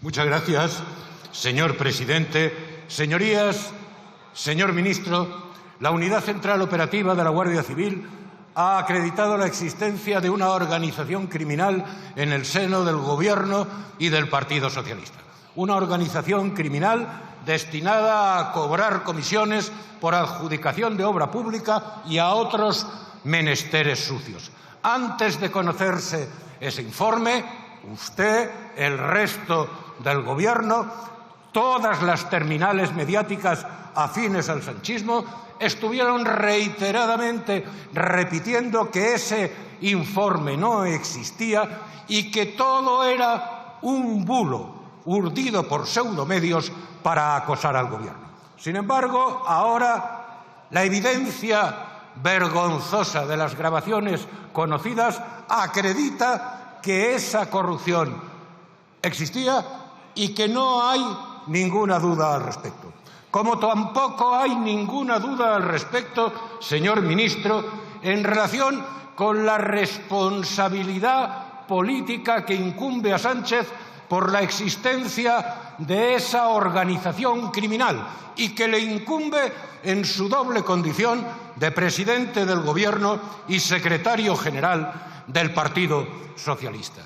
Muchas gracias, señor presidente. Señorías, señor ministro, la Unidad Central Operativa de la Guardia Civil ha acreditado la existencia de una organización criminal en el seno del Gobierno y del Partido Socialista. Una organización criminal destinada a cobrar comisiones por adjudicación de obra pública y a otros menesteres sucios. Antes de conocerse ese informe, usted, el resto del Gobierno, todas las terminales mediáticas afines al sanchismo estuvieron reiteradamente repitiendo que ese informe no existía y que todo era un bulo urdido por pseudomedios para acosar al Gobierno. Sin embargo, ahora la evidencia vergonzosa de las grabaciones conocidas acredita que esa corrupción existía y que no hay ninguna duda al respecto. Como tampoco hay ninguna duda al respecto, señor ministro, en relación con la responsabilidad política que incumbe a Sánchez por la existencia de esa organización criminal y que le incumbe en su doble condición de presidente del Gobierno y secretario general del Partido Socialista.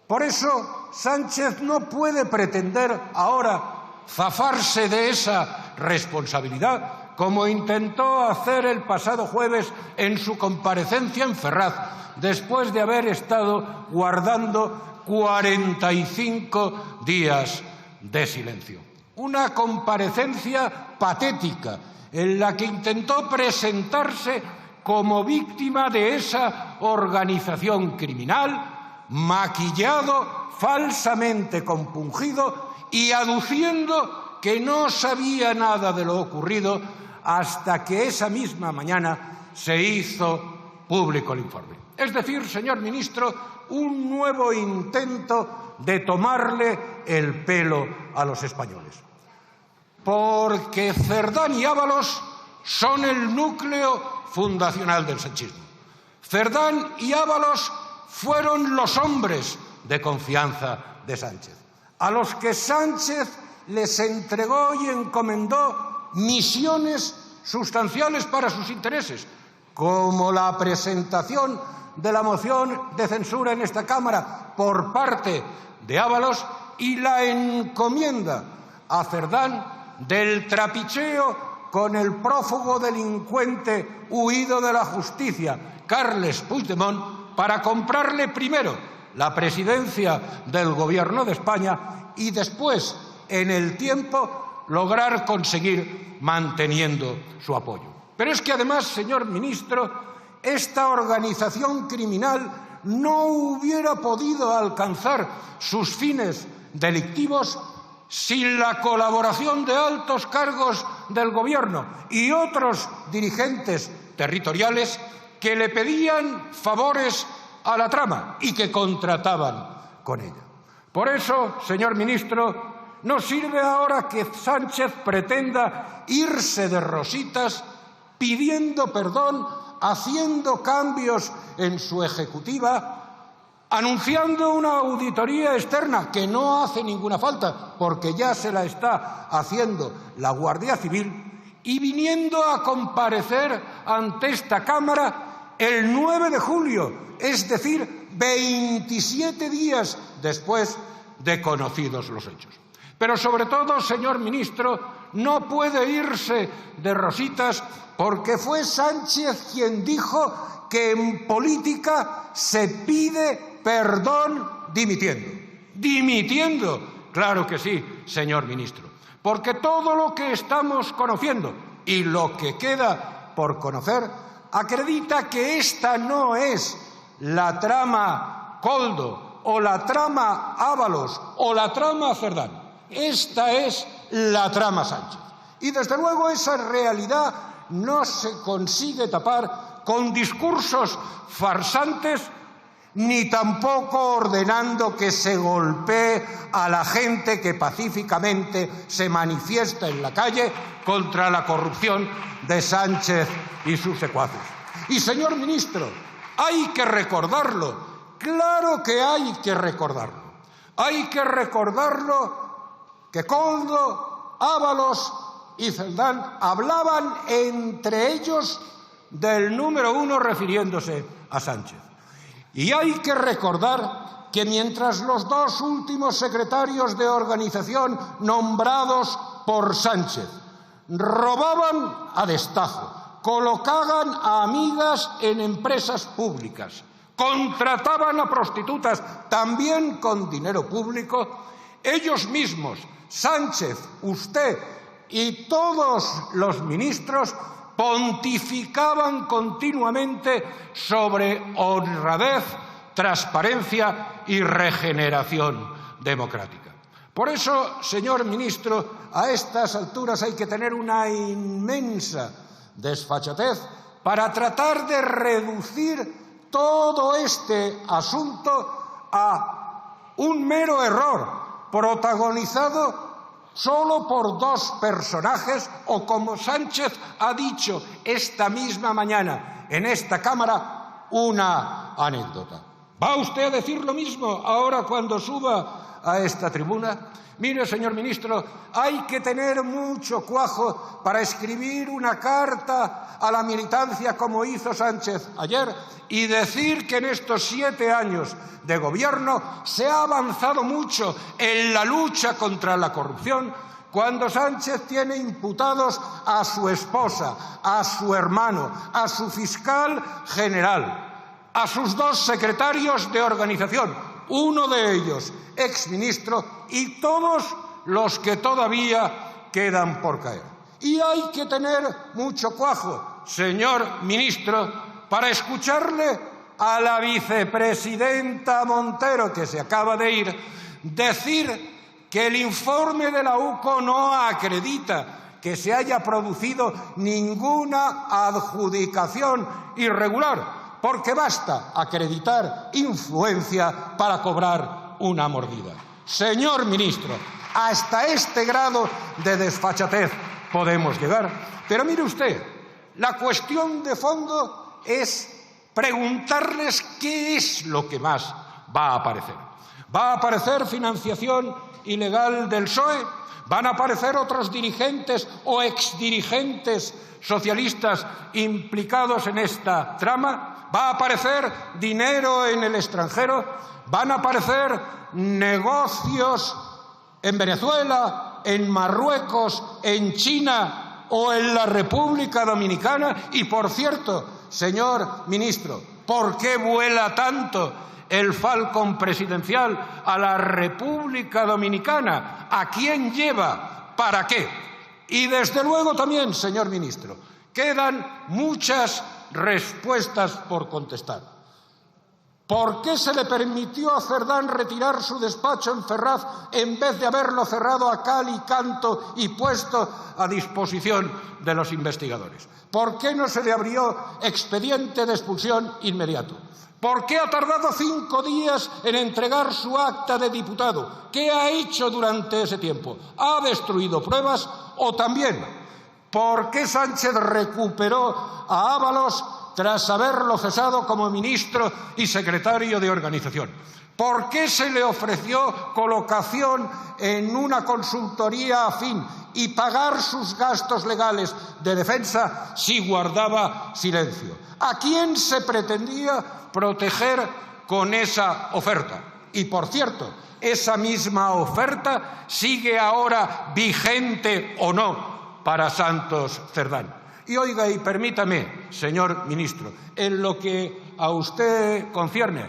Por eso, Sánchez no puede pretender ahora zafarse de esa responsabilidad, como intentó hacer el pasado jueves en su comparecencia en Ferraz, después de haber estado guardando 45 días de silencio. Una comparecencia patética en la que intentó presentarse como víctima de esa organización criminal, maquillado, falsamente compungido y aduciendo que no sabía nada de lo ocurrido hasta que esa misma mañana se hizo público el informe. Es decir, señor ministro, un nuevo intento de tomarle el pelo a los españoles. Porque Cerdán y Ábalos son el núcleo fundacional del sanchismo. Cerdán y Ábalos fueron los hombres de confianza de Sánchez, a los que Sánchez les entregó y encomendó misiones sustanciales para sus intereses, como la presentación de la moción de censura en esta Cámara por parte de Ábalos y la encomienda a Cerdán del trapicheo con el prófugo delincuente huido de la justicia, Carles Puigdemont, para comprarle primero la presidencia del Gobierno de España y después, en el tiempo, lograr conseguir manteniendo su apoyo. Pero es que además, señor ministro, esta organización criminal no hubiera podido alcanzar sus fines delictivos sin la colaboración de altos cargos del Gobierno y otros dirigentes territoriales que le pedían favores a la trama y que contrataban con ella. Por eso, señor ministro, no sirve ahora que Sánchez pretenda irse de rositas pidiendo perdón, haciendo cambios en su ejecutiva, anunciando una auditoría externa que no hace ninguna falta porque ya se la está haciendo la Guardia Civil y viniendo a comparecer ante esta Cámara el 9 de julio, es decir, 27 días después de conocidos los hechos. Pero sobre todo, señor ministro, no puede irse de rositas porque fue Sánchez quien dijo que en política se pide perdón dimitiendo. ¿Dimitiendo? Claro que sí, señor ministro. Porque todo lo que estamos conociendo y lo que queda por conocer acredita que esta no es la trama Koldo o la trama Ábalos o la trama Cerdán. Esta es la trama Sánchez. Y desde luego esa realidad no se consigue tapar con discursos farsantes ni tampoco ordenando que se golpee a la gente que pacíficamente se manifiesta en la calle contra la corrupción de Sánchez y sus secuaces. Y, señor ministro, hay que recordarlo, claro que hay que recordarlo, Hay que recordarlo que Koldo, Ábalos y Cerdán hablaban entre ellos del número 1 refiriéndose a Sánchez. Y hay que recordar que mientras los dos últimos secretarios de organización nombrados por Sánchez robaban a destajo, colocaban a amigas en empresas públicas, contrataban a prostitutas también con dinero público, ellos mismos, Sánchez, usted y todos los ministros, pontificaban continuamente sobre honradez, transparencia y regeneración democrática. Por eso, señor ministro, a estas alturas hay que tener una inmensa desfachatez para tratar de reducir todo este asunto a un mero error protagonizado solo por dos personajes, o como Sánchez ha dicho esta misma mañana en esta Cámara, una anécdota. ¿Va usted a decir lo mismo ahora cuando suba a esta tribuna? Mire, señor ministro, hay que tener mucho cuajo para escribir una carta a la militancia como hizo Sánchez ayer y decir que en estos 7 años de gobierno se ha avanzado mucho en la lucha contra la corrupción, cuando Sánchez tiene imputados a su esposa, a su hermano, a su fiscal general, a sus 2 secretarios de organización, uno de ellos exministro, y todos los que todavía quedan por caer. Y hay que tener mucho cuajo, señor ministro, para escucharle a la vicepresidenta Montero, que se acaba de ir, decir que el informe de la UCO no acredita que se haya producido ninguna adjudicación irregular, porque basta acreditar influencia para cobrar una mordida. Señor ministro, hasta este grado de desfachatez podemos llegar. Pero mire usted, la cuestión de fondo es preguntarles qué es lo que más va a aparecer. ¿Va a aparecer financiación ilegal del PSOE? ¿Van a aparecer otros dirigentes o exdirigentes socialistas implicados en esta trama? ¿Va a aparecer dinero en el extranjero? ¿Van a aparecer negocios en Venezuela, en Marruecos, en China o en la República Dominicana? Y, por cierto, señor ministro, ¿por qué vuela tanto el Falcon presidencial a la República Dominicana? ¿A quién lleva? ¿Para qué? Y desde luego también, señor ministro, quedan muchas respuestas por contestar. ¿Por qué se le permitió a Cerdán retirar su despacho en Ferraz en vez de haberlo cerrado a cal y canto y puesto a disposición de los investigadores? ¿Por qué no se le abrió expediente de expulsión inmediato? ¿Por qué ha tardado 5 días en entregar su acta de diputado? ¿Qué ha hecho durante ese tiempo? ¿Ha destruido pruebas? O también, ¿por qué Sánchez recuperó a Ábalos tras haberlo cesado como ministro y secretario de organización? ¿Por qué se le ofreció colocación en una consultoría afín y pagar sus gastos legales de defensa si guardaba silencio? ¿A quién se pretendía proteger con esa oferta? Y, por cierto, ¿esa misma oferta sigue ahora vigente o no para Santos Cerdán? Y oiga, y permítame, señor ministro, en lo que a usted concierne,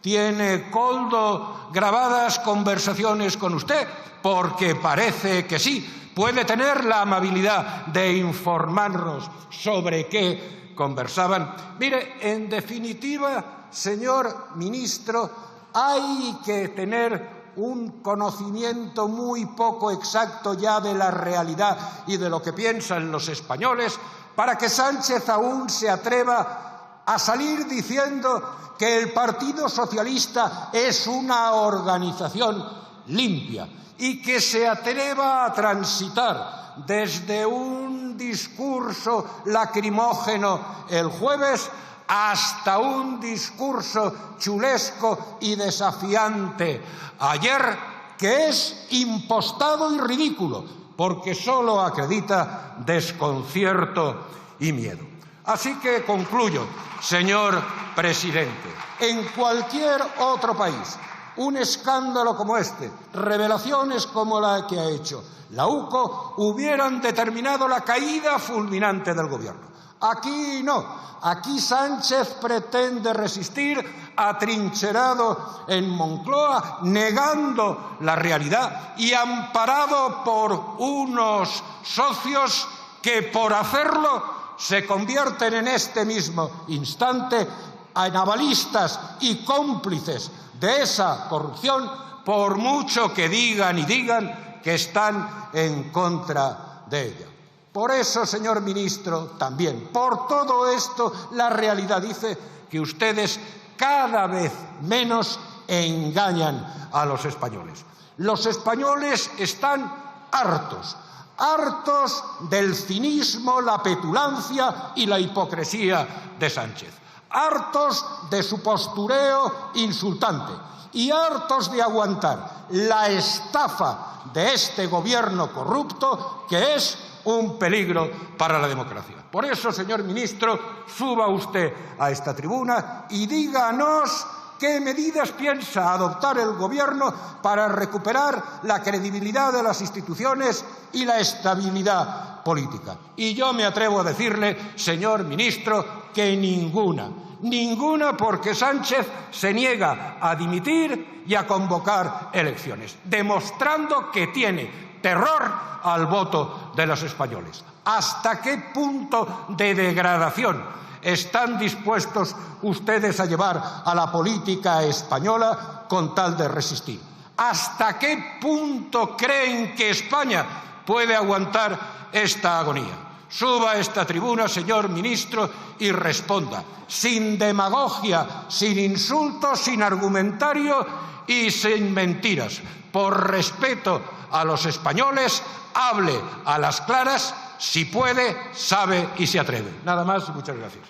¿tiene Koldo grabadas conversaciones con usted? Porque parece que sí. ¿Puede tener la amabilidad de informarnos sobre qué conversaban? Mire, en definitiva, señor ministro, hay que tener un conocimiento muy poco exacto ya de la realidad y de lo que piensan los españoles para que Sánchez aún se atreva a salir diciendo que el Partido Socialista es una organización limpia y que se atreva a transitar desde un discurso lacrimógeno el jueves hasta un discurso chulesco y desafiante ayer que es impostado y ridículo, porque solo acredita desconcierto y miedo. Así que concluyo, señor presidente. En cualquier otro país, un escándalo como este, revelaciones como la que ha hecho la UCO, hubieran determinado la caída fulminante del gobierno. Aquí no. Aquí Sánchez pretende resistir atrincherado en Moncloa, negando la realidad y amparado por unos socios que, por hacerlo, se convierten en este mismo instante en avalistas y cómplices de esa corrupción, por mucho que digan y digan que están en contra de ella. Por eso, señor ministro, también, por todo esto, la realidad dice que ustedes cada vez menos engañan a los españoles. Los españoles están hartos del cinismo, la petulancia y la hipocresía de Sánchez, hartos de su postureo insultante y hartos de aguantar la estafa de este gobierno corrupto que es un peligro para la democracia. Por eso, señor ministro, suba usted a esta tribuna y díganos qué medidas piensa adoptar el Gobierno para recuperar la credibilidad de las instituciones y la estabilidad política. Y yo me atrevo a decirle, señor ministro, que ninguna, porque Sánchez se niega a dimitir y a convocar elecciones, demostrando que tiene terror al voto de los españoles. ¿Hasta qué punto de degradación están dispuestos ustedes a llevar a la política española con tal de resistir? ¿Hasta qué punto creen que España puede aguantar esta agonía? Suba a esta tribuna, señor ministro, y responda, sin demagogia, sin insultos, sin argumentario y sin mentiras. Por respeto a los españoles, hable a las claras, si puede, sabe y se atreve. Nada más y muchas gracias.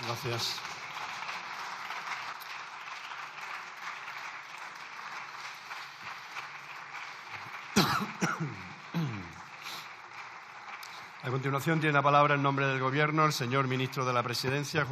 Gracias. A continuación tiene la palabra en nombre del Gobierno el señor ministro de la Presidencia.